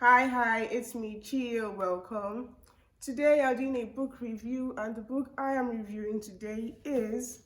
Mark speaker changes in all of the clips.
Speaker 1: Hi, it's me, Chio. Welcome. Today I'm doing a book review, and the book I am reviewing today is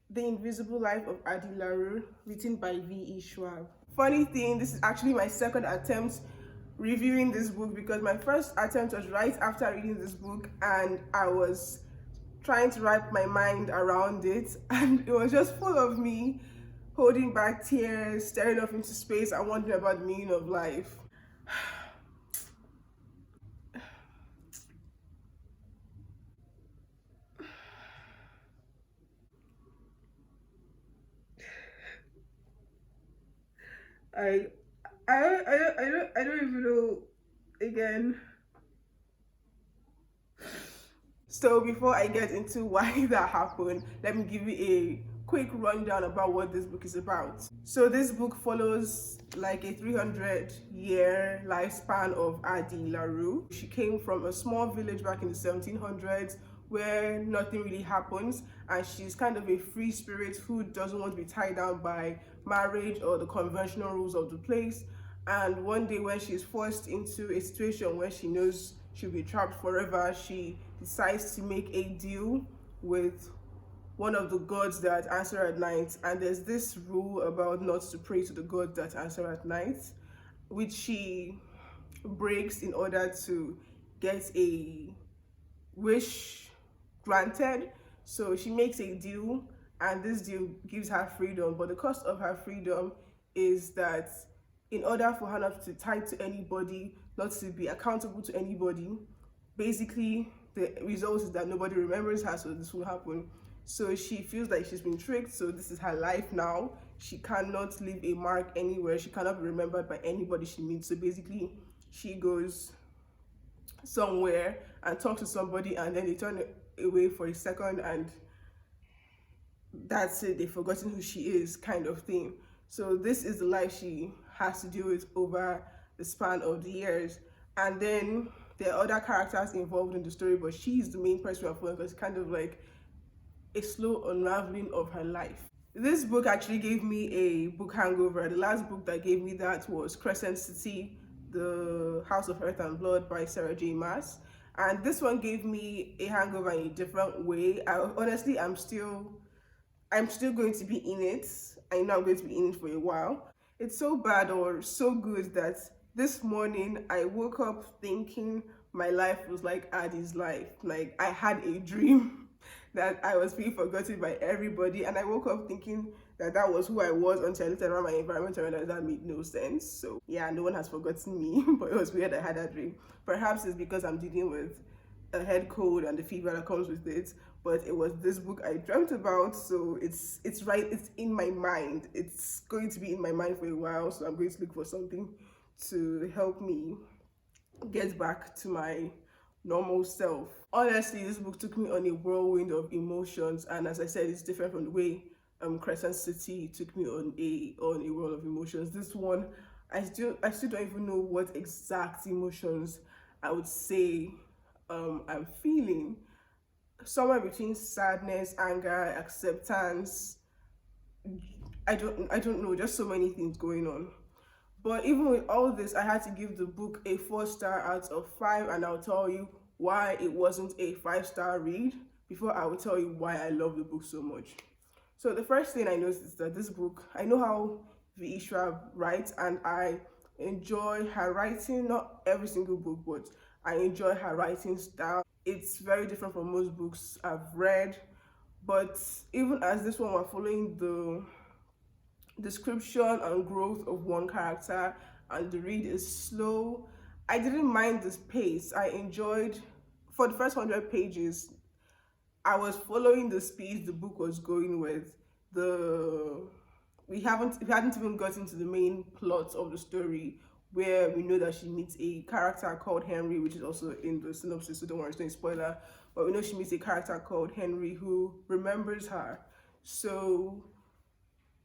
Speaker 1: The Invisible Life of Addie Larue, written by V.E. Schwab. Funny thing, this is actually my second attempt reviewing this book because my first attempt was right after reading this book, and I was trying to wrap my mind around it, and it was just full of me holding back tears, staring off into space, and wondering about the meaning of life. I I don't even know again. So before I get into why that happened, let me give you a quick rundown about what this book is about. So this book follows like a 300-year lifespan of Addie Larue. She came from a small village back in the 1700s where nothing really happens, and she's kind of a free spirit who doesn't want to be tied down by marriage or the conventional rules of the place. And one day when she's forced into a situation where she knows she'll be trapped forever, she decides to make a deal with one of the gods that answer at night. And there's this rule about not to pray to the gods that answer at night, which she breaks in order to get a wish granted. So she makes a deal, and this deal gives her freedom, but the cost of her freedom is that in order for her not to tie to anybody, not to be accountable to anybody, basically the result is that nobody remembers her, so this will happen. So she feels like she's been tricked, so this is her life now. She cannot leave a mark anywhere. She cannot be remembered by anybody she meets. So basically she goes somewhere and talks to somebody, and then they turn away for a second, and that's it, they've forgotten who she is, kind of thing. So this is the life she has to deal with over the span of the years. And then there are other characters involved in the story, but she's the main person we're following because it's kind of like a slow unraveling of her life. This book actually gave me a book hangover. The last book that gave me that was Crescent City, The House of Earth and Blood by Sarah J. Maas. And this one gave me a hangover in a different way. I'm still going to be in it. I know I'm going to be in it for a while. It's so bad or so good that this morning I woke up thinking my life was like Addie's life. Like I had a dream that I was being forgotten by everybody, and I woke up thinking that that was who I was until I looked around my environment and realized that made no sense. So yeah, no one has forgotten me, but it was weird I had that dream. Perhaps it's because I'm dealing with a head cold and the fever that comes with it, but it was this book I dreamt about, so it's in my mind. It's going to be in my mind for a while, so I'm going to look for something to help me get back to my normal self. Honestly, this book took me on a whirlwind of emotions, and as I said, it's different from the way Crescent City took me on a whirl of emotions. This one, I still don't even know what exact emotions I would say I'm feeling. Somewhere between sadness, anger, acceptance. I don't know, just so many things going on. But even with all this, I had to give the book a 4-star out of 5, and I'll tell you why it wasn't a 5-star read before I will tell you why I love the book so much. So the first thing I noticed is that this book, I know how V.E. Schwab writes, and I enjoy her writing. Not every single book, but I enjoy her writing style. It's very different from most books I've read, but even as this one, we're following the description and growth of one character, and the read is slow. I didn't mind this pace. I enjoyed, for the first 100 pages, I was following the speed the book was going with. We hadn't even gotten to the main plot of the story, where we know that she meets a character called Henry, which is also in the synopsis, so don't worry, it's no spoiler. But we know she meets a character called Henry who remembers her. So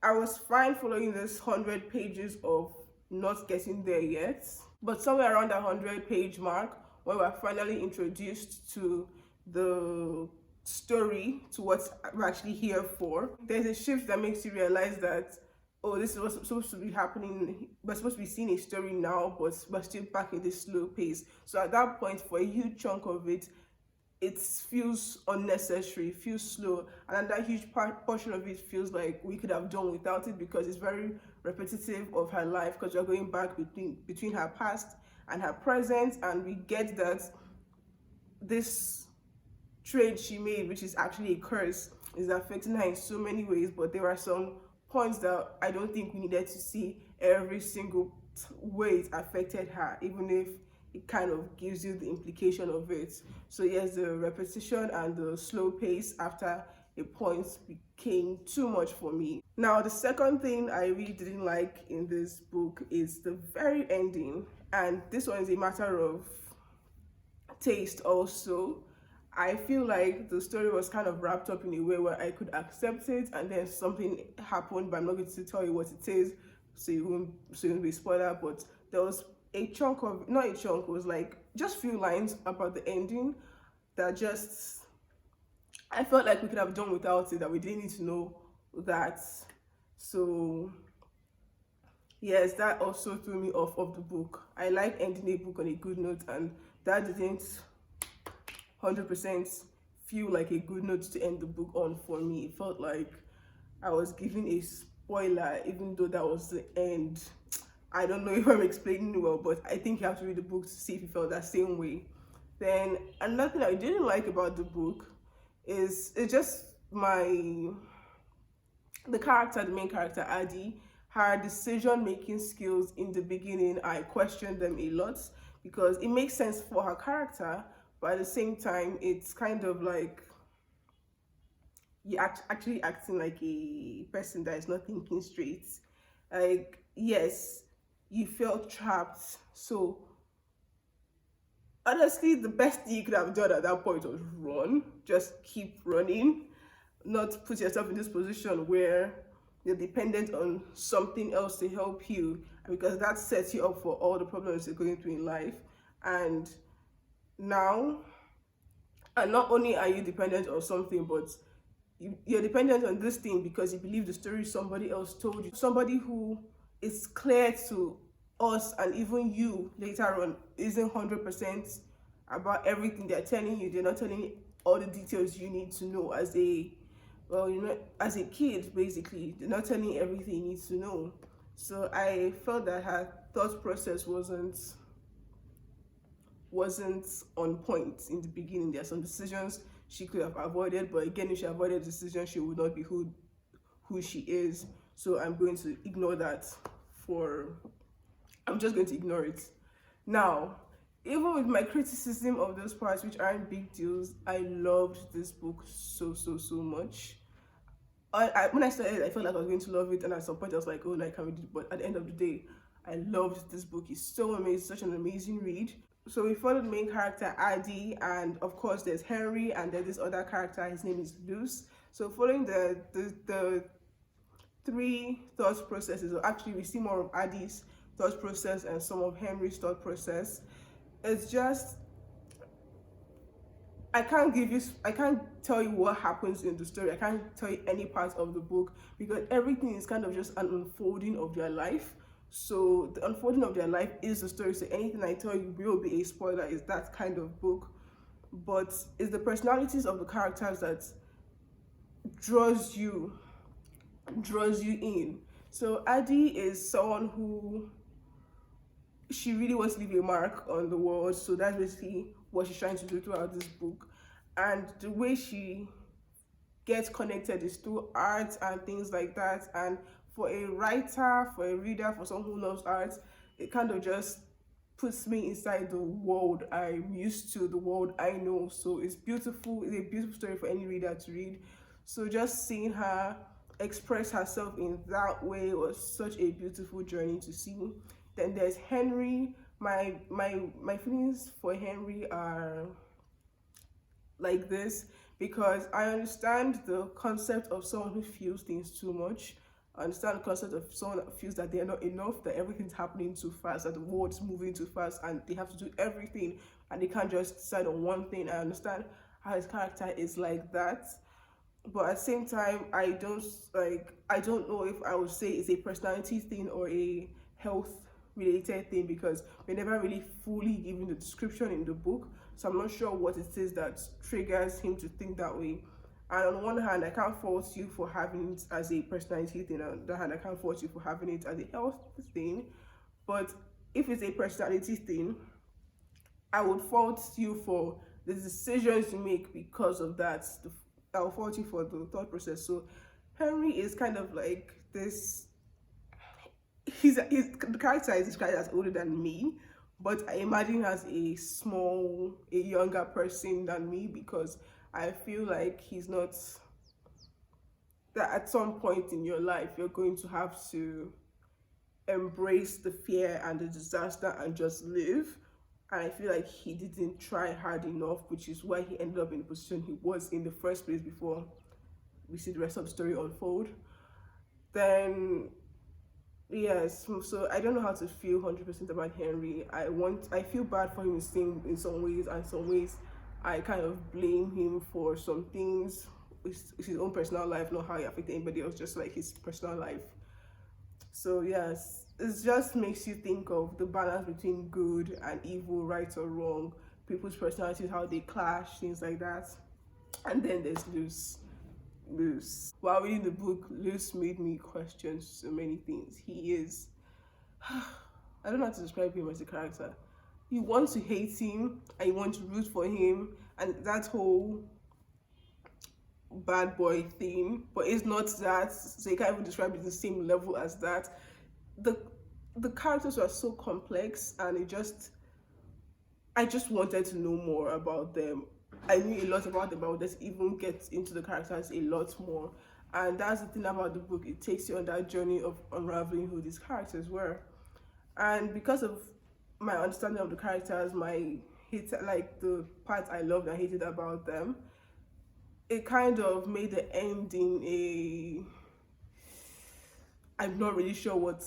Speaker 1: I was fine following this 100 pages of not getting there yet. But somewhere around that 100-page mark, when we're finally introduced to the story, to what we're actually here for, there's a shift that makes you realize that oh, this is what's supposed to be happening. We're supposed to be seeing a story now, but we're still back in this slow pace. So at that point, for a huge chunk of it, it feels unnecessary, feels slow, and that huge portion of it feels like we could have done without it because it's very repetitive of her life, because we're going back between her past and her present, and we get that this trade she made, which is actually a curse, is affecting her in so many ways. But there are some points that I don't think we needed to see every single way it affected her, even if it kind of gives you the implication of it. So yes, the repetition and the slow pace after a point became too much for me. Now, the second thing I really didn't like in this book is the very ending, and this one is a matter of taste also. I feel like the story was kind of wrapped up in a way where I could accept it, and then something happened, but I'm not going to tell you what it is, so you won't be spoiled. But there was a chunk of, not a chunk, it was like just few lines about the ending that just, I felt like we could have done without it, that we didn't need to know that. So yes, that also threw me off of the book. I like ending a book on a good note, and that didn't 100% feel like a good note to end the book on for me. It felt like I was giving a spoiler, even though that was the end. I don't know if I'm explaining well, but I think you have to read the book to see if you felt that same way. Then another thing I didn't like about the book is it's just the main character, Addie. Her decision-making skills in the beginning, I questioned them a lot because it makes sense for her character, but at the same time, it's kind of like you're actually acting like a person that is not thinking straight. Like, yes, you felt trapped. So, honestly, the best thing you could have done at that point was run. Just keep running, not put yourself in this position where you're dependent on something else to help you, because that sets you up for all the problems you're going through in life. And now, and not only are you dependent on something, but you're dependent on this thing because you believe the story somebody else told you, somebody who is clear to us and even you later on isn't 100% about everything they're telling you. They're not telling you all the details you need to know as a, well, you know, as a kid. Basically, they're not telling you everything you need to know. So I felt that her thought process wasn't on point in the beginning. There are some decisions she could have avoided, but again, if she avoided decisions, she would not be who she is. So I'm going to ignore that. I'm just going to ignore it. Now, even with my criticism of those parts, which aren't big deals, I loved this book so much. When I started, I felt like I was going to love it, and at some point I was like, oh no, I can't read it. But at the end of the day, I loved this book. It's so amazing, such an amazing read. So we follow the main character, Addie, and of course there's Henry, and then this other character, his name is Luce. So following the three thought processes, or actually we see more of Addie's thought process and some of Henry's thought process. It's just, I can't tell you what happens in the story. I can't tell you any part of the book because everything is kind of just an unfolding of their life. So the unfolding of their life is the story. So anything I tell you will be a spoiler. Is that kind of book, but it's the personalities of the characters that draws you in. So Addie is someone who, she really wants to leave a mark on the world. So that's basically what she's trying to do throughout this book. And the way she gets connected is through art and things like that. And for a writer, for a reader, for someone who loves art, it kind of just puts me inside the world I'm used to, the world I know. So it's beautiful. It's a beautiful story for any reader to read. So just seeing her express herself in that way was such a beautiful journey to see. Then there's Henry. My feelings for Henry are like this because I understand the concept of someone who feels things too much. I understand the concept of someone that feels that they're not enough, that everything's happening too fast, that the world's moving too fast, and they have to do everything, and they can't just decide on one thing. I understand how his character is like that, but at the same time, I don't know if I would say it's a personality thing or a health related thing, because we're never really fully given the description in the book. So I'm not sure what it is that triggers him to think that way. And on one hand, I can't fault you for having it as a personality thing. On the other hand, I can't fault you for having it as a health thing. But if it's a personality thing, I would fault you for the decisions you make because of that. I'll fault you for the thought process. So Henry is kind of like this. He's the character is described as older than me, but I imagine as a younger person than me, because I feel like he's not, that at some point in your life you're going to have to embrace the fear and the disaster and just live. And I feel like he didn't try hard enough, which is why he ended up in the position he was in the first place before we see the rest of the story unfold. Then yes, so I don't know how to feel 100% about Henry. I feel bad for him in some ways, and some ways I kind of blame him for some things. It's his own personal life, not how he affected anybody else, just like his personal life. So yes, it just makes you think of the balance between good and evil, right or wrong, people's personalities, how they clash, things like that. And then there's Luce. While reading the book, Luce made me question so many things. He is, I don't know how to describe him as a character. You want to hate him and you want to root for him, and that whole bad boy thing, but it's not that, so you can't even describe it the same level as that. The the characters were so complex, and I just wanted to know more about them. I knew a lot about them, but I would just even get into the characters a lot more. And that's the thing about the book, it takes you on that journey of unraveling who these characters were. And because of my understanding of the characters, my hate, like the parts I loved and hated about them, it kind of made the ending a, I'm not really sure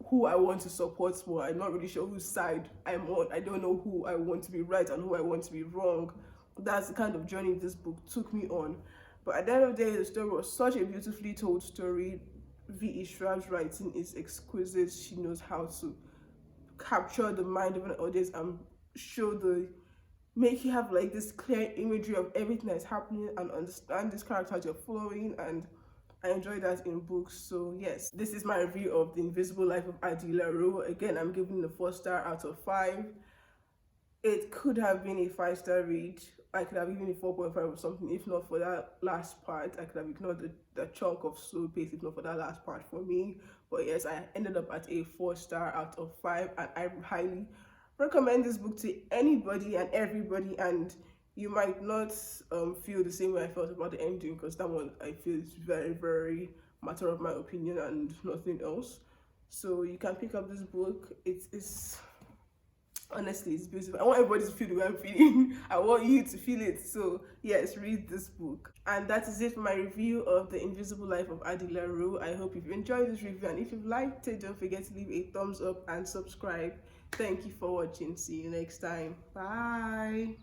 Speaker 1: who I want to support more. I'm not really sure whose side I'm on. I don't know who I want to be right and who I want to be wrong. That's the kind of journey this book took me on. But at the end of the day, the story was such a beautifully told story. V.E. Schwab's writing is exquisite. She knows how to capture the mind of an audience and make you have like this clear imagery of everything that's happening and understand these characters you're following, and I enjoy that in books. So yes, this is my review of The Invisible Life of Addie Larue. Again, I'm giving it a 4 star out of 5. It could have been a 5-star read. I could have given it 4.5 or something, if not for that last part. I could have ignored the chunk of slow pace, if not for that last part for me. But yes, I ended up at a 4 star out of 5, and I highly recommend this book to anybody and everybody. And you might not feel the same way I felt about the ending, because that one I feel is very, very matter of my opinion and nothing else. So you can pick up this book. It's honestly, it's beautiful. I want everybody to feel the way I'm feeling. I want you to feel it. So yes, read this book. And that is it for my review of The Invisible Life of Addie Larue. I hope you've enjoyed this review, and if you've liked it, don't forget to leave a thumbs up and subscribe. Thank you for watching. See you next time. Bye.